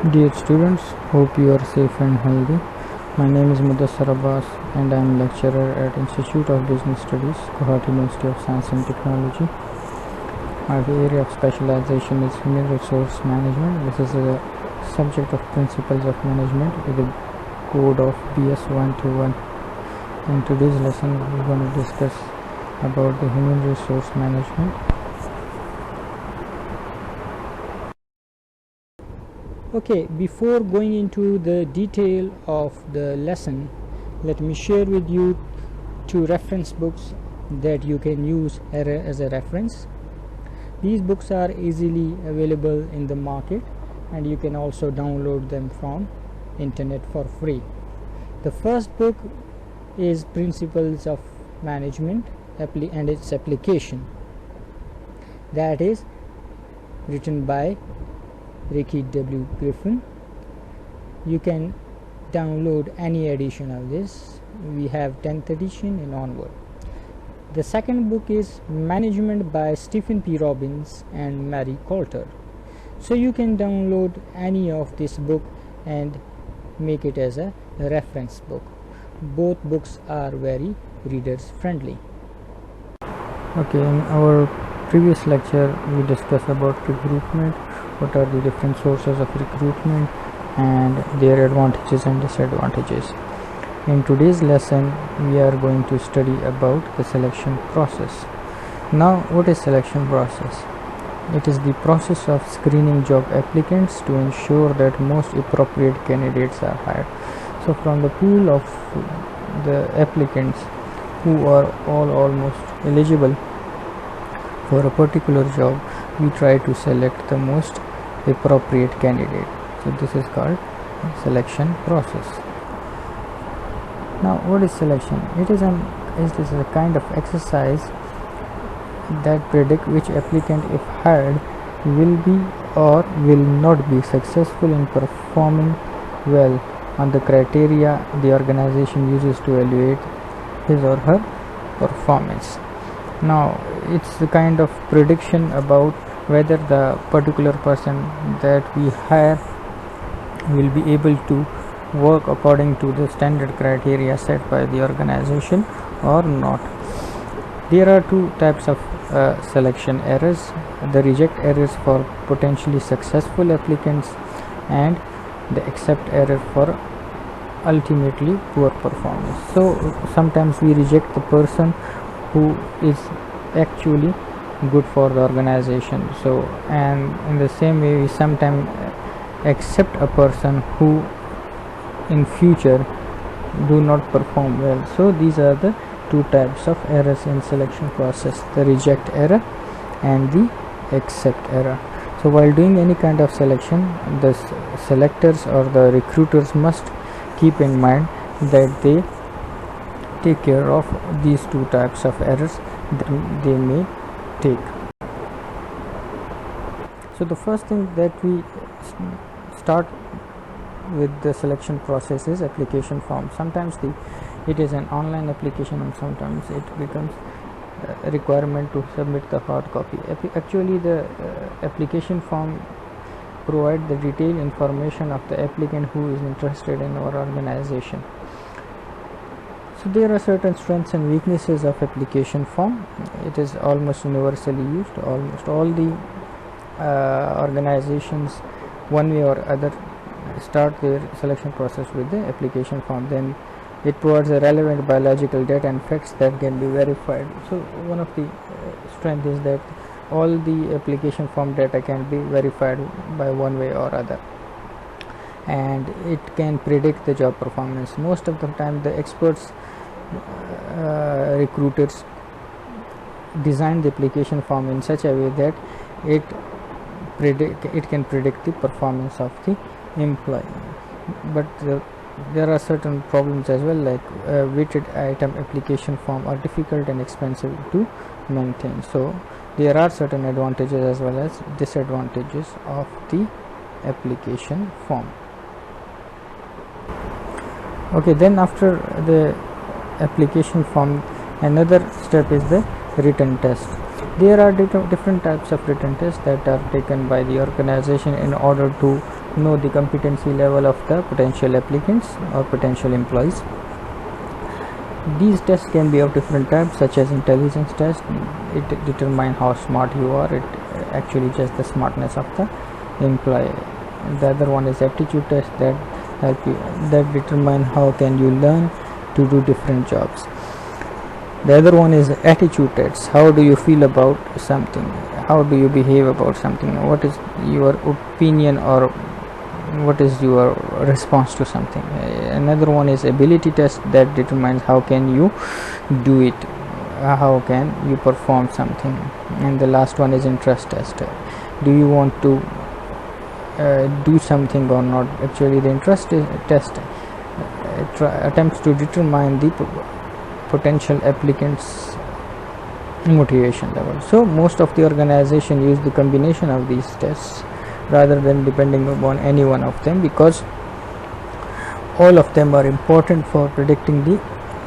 Dear students, hope you are safe and healthy. My name is Mudassar Abbas and I am lecturer at Institute of Business Studies, Guwahati University of Science and Technology. My area of specialization is human resource management. This is a subject of principles of management with a code of BS 121. In today's lesson, we are going to discuss about the human resource management. Okay, before going into the detail of the lesson, let me share with you two reference books that you can use as a reference. These books are easily available in the market and you can also download them from internet for free. The first book is Principles of Management and its Application. That is written by Ricky W. Griffin. You can download any edition of this. We have 10th edition and onward. The second book is Management by Stephen P. Robbins and Mary Coulter. So you can download any of this book and make it as a reference book. Both books are very readers friendly. Okay, in our previous lecture we discussed about recruitment, what are the different sources of recruitment and their advantages and disadvantages. In today's lesson we are going to study about the selection process. Now, what is selection process? It is the process of screening job applicants to ensure that most appropriate candidates are hired. So from the pool of the applicants who are almost eligible for a particular job, we try to select the most appropriate candidate. So this is called selection process. Now, what is selection? It is a kind of exercise that predict which applicant, if hired, will be or will not be successful in performing well on the criteria the organization uses to evaluate his or her performance. Now, it's the kind of prediction about whether the particular person that we hire will be able to work according to the standard criteria set by the organization or not. There are two types of selection errors: the reject errors for potentially successful applicants and the accept error for ultimately poor performance. So sometimes we reject the person who is actually good for the organization. So, and in the same way we sometimes accept a person who in future do not perform well. So these are the two types of errors in selection process: the reject error and the accept error. So while doing any kind of selection, the selectors or the recruiters must keep in mind that they take care of these two types of errors that they may take. So the first thing that we start with the selection process is application form. Sometimes it is an online application and sometimes it becomes a requirement to submit the hard copy. Actually, the application form provide the detailed information of the applicant who is interested in our organization. So there are certain strengths and weaknesses of application form. It is almost universally used. Almost all the organizations, one way or other, start their selection process with the application form. Then it provides a relevant biological data and facts that can be verified. So one of the strength is that all the application form data can be verified by one way or other, and it can predict the job performance. Most of the time the experts recruiters design the application form in such a way that it can predict the performance of the employee. But there are certain problems as well, like weighted item application form are difficult and expensive to maintain. So there are certain advantages as well as disadvantages of the application form. Okay, then after the application form, another step is the written test. There are different types of written tests that are taken by the organization in order to know the competency level of the potential applicants or potential employees. These tests can be of different types, such as intelligence test. It determines how smart you are. It actually just the smartness of the employee. The other one is aptitude test, that help you, that determine how can you learn to do different jobs. The other one is attitude tests. How do you feel about something? How do you behave about something? What is your opinion, or what is your response to something? Another one is ability test, that determines how can you do it, how can you perform something. And the last one is interest test. Do you want to do something or not? Actually, the interest test attempts to determine the potential applicants motivation level. So most of the organization use the combination of these tests rather than depending upon any one of them, because all of them are important for predicting the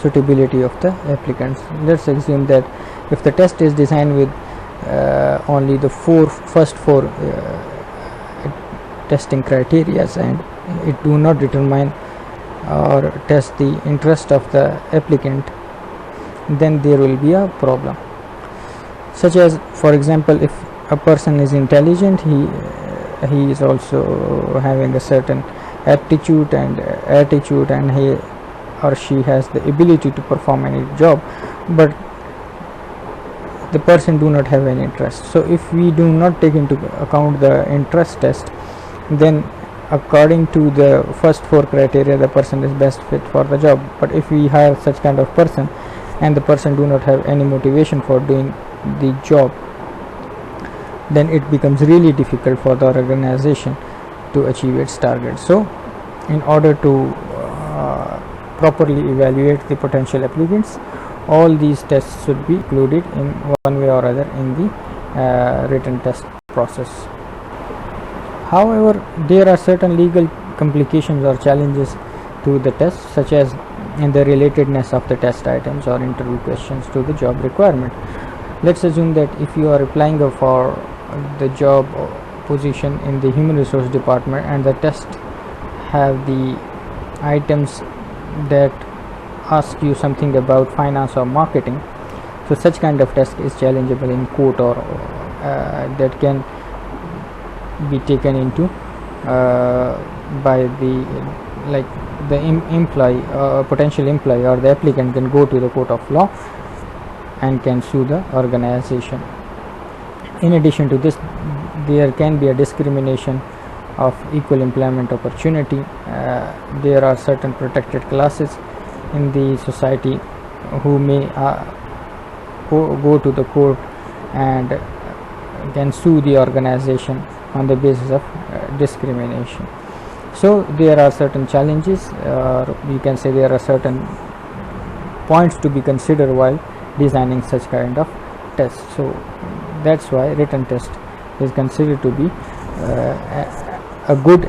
suitability of the applicants. Let's assume that if the test is designed with only the first four testing criteria, and it do not determine or test the interest of the applicant, then there will be a problem. Such as, for example, if a person is intelligent, he is also having a certain aptitude and attitude, and he or she has the ability to perform any job, but the person do not have any interest. So if we do not take into account the interest test, then according to the first four criteria, the person is best fit for the job. But if we hire such kind of person and the person do not have any motivation for doing the job, then it becomes really difficult for the organization to achieve its target. So in order to properly evaluate the potential applicants, all these tests should be included in one way or other in the written test process. However, there are certain legal complications or challenges to the test, such as in the relatedness of the test items or interview questions to the job requirement. Let's assume that if you are applying for the job position in the human resource department, and the test have the items that ask you something about finance or marketing, so such kind of test is challengeable in court, or that can be taken into by the employee, potential employee or the applicant can go to the court of law and can sue the organization. In addition to this, there can be a discrimination of equal employment opportunity. There are certain protected classes in the society who may go to the court and can sue the organization on the basis of discrimination. So there are certain challenges, or you can say there are certain points to be considered while designing such kind of tests. So that's why written test is considered to be a good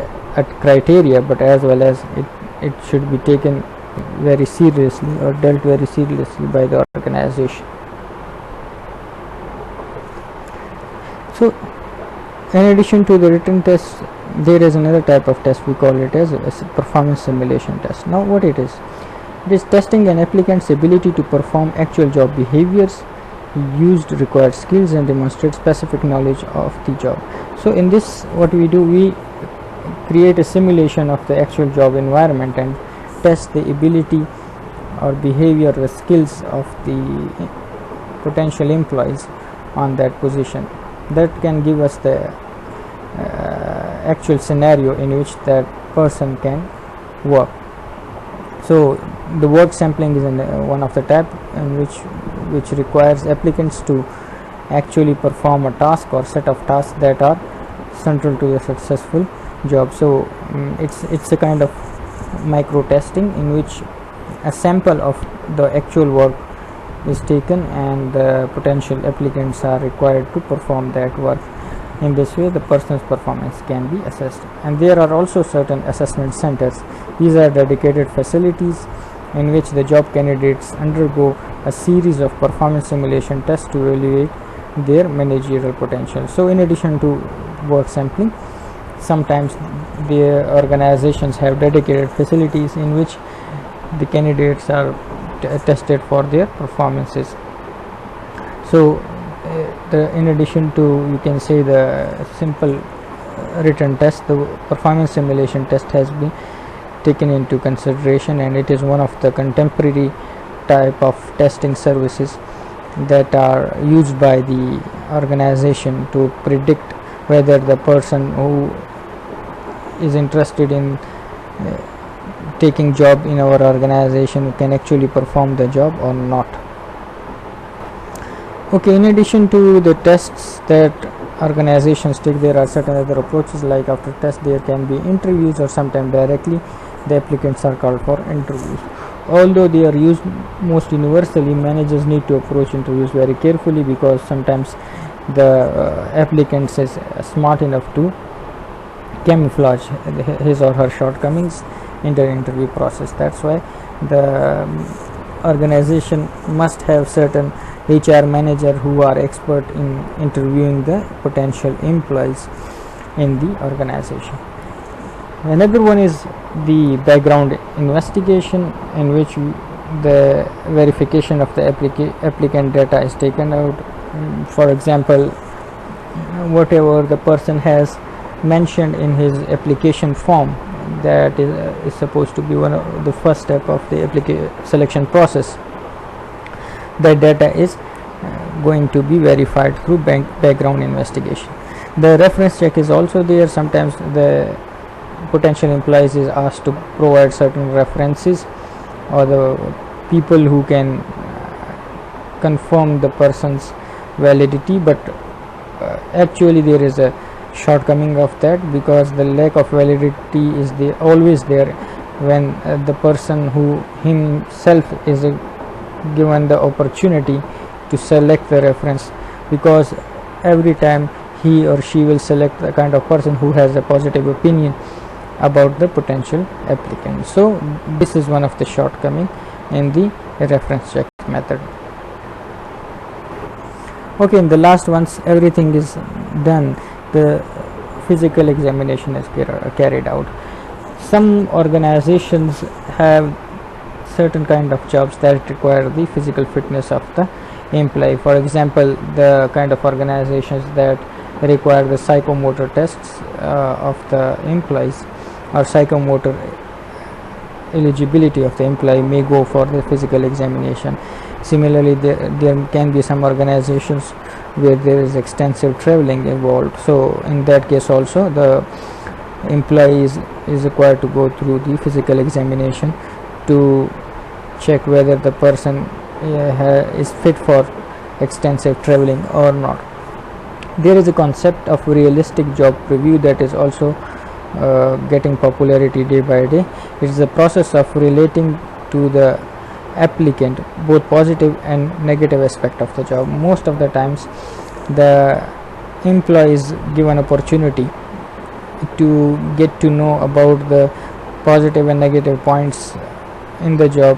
criteria, but as well as it should be taken very seriously or dealt very seriously by the organization. So in addition to the written test, there is another type of test. We call it as a performance simulation test. Now what it is testing an applicant's ability to perform actual job behaviors, used required skills, and demonstrate specific knowledge of the job. So in this, what we do, we create a simulation of the actual job environment and test the ability or behavior or skills of the potential employees on that position. That can give us the actual scenario in which that person can work. So the work sampling is one of the type in which requires applicants to actually perform a task or set of tasks that are central to the successful job. So it's a kind of micro testing in which a sample of the actual work is taken and the potential applicants are required to perform that work. In this way, the person's performance can be assessed. And there are also certain assessment centers. These are dedicated facilities in which the job candidates undergo a series of performance simulation tests to evaluate their managerial potential. So in addition to work sampling, sometimes the organizations have dedicated facilities in which the candidates are tested for their performances. So in addition to, you can say, the simple written test, the performance simulation test has been taken into consideration, and it is one of the contemporary type of testing services that are used by the organization to predict whether the person who is interested in taking job in our organization can actually perform the job or not. Okay, in addition to the tests that organizations take, there are certain other approaches, like after test there can be interviews, or sometimes directly the applicants are called for interviews. Although they are used most universally, managers need to approach interviews very carefully, because sometimes the applicant is smart enough to camouflage his or her shortcomings in the interview process. That's why the organization must have certain HR manager who are expert in interviewing the potential employees in the organization. Another one is the background investigation, in which the verification of the applicant data is taken out. For example, whatever the person has mentioned in his application form, that is supposed to be one of the first step of the selection process. That data is going to be verified through background investigation. The reference check is also there. Sometimes the potential employees is asked to provide certain references, or the people who can confirm the person's validity, but actually there is a shortcoming of that, because the lack of validity is always there when the person who himself is given the opportunity to select the reference, because every time he or she will select the kind of person who has a positive opinion about the potential applicant. So this is one of the shortcoming in the reference check method. Okay, in the last, once everything is done, the physical examination is carried out. Some organizations have certain kind of jobs that require the physical fitness of the employee. For example, the kind of organizations that require the psychomotor tests of the employees, or psychomotor eligibility of the employee, may go for the physical examination. Similarly, there can be some organizations where there is extensive traveling involved. So in that case also, the employee is required to go through the physical examination to check whether the person is fit for extensive traveling or not. There is a concept of realistic job preview that is also getting popularity day by day. It is the process of relating to the applicant both positive and negative aspect of the job. Most of the times the employee is given opportunity to get to know about the positive and negative points in the job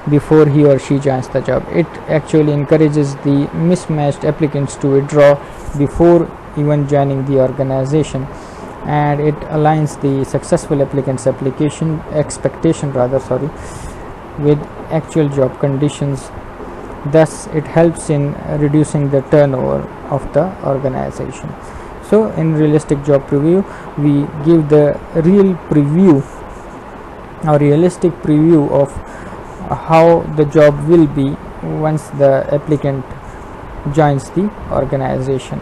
before he or she joins the job. It actually encourages the mismatched applicants to withdraw before even joining the organization, and it aligns the successful applicants expectation with actual job conditions. Thus it helps in reducing the turnover of the organization. So in realistic job preview, we give the realistic preview of how the job will be once the applicant joins the organization.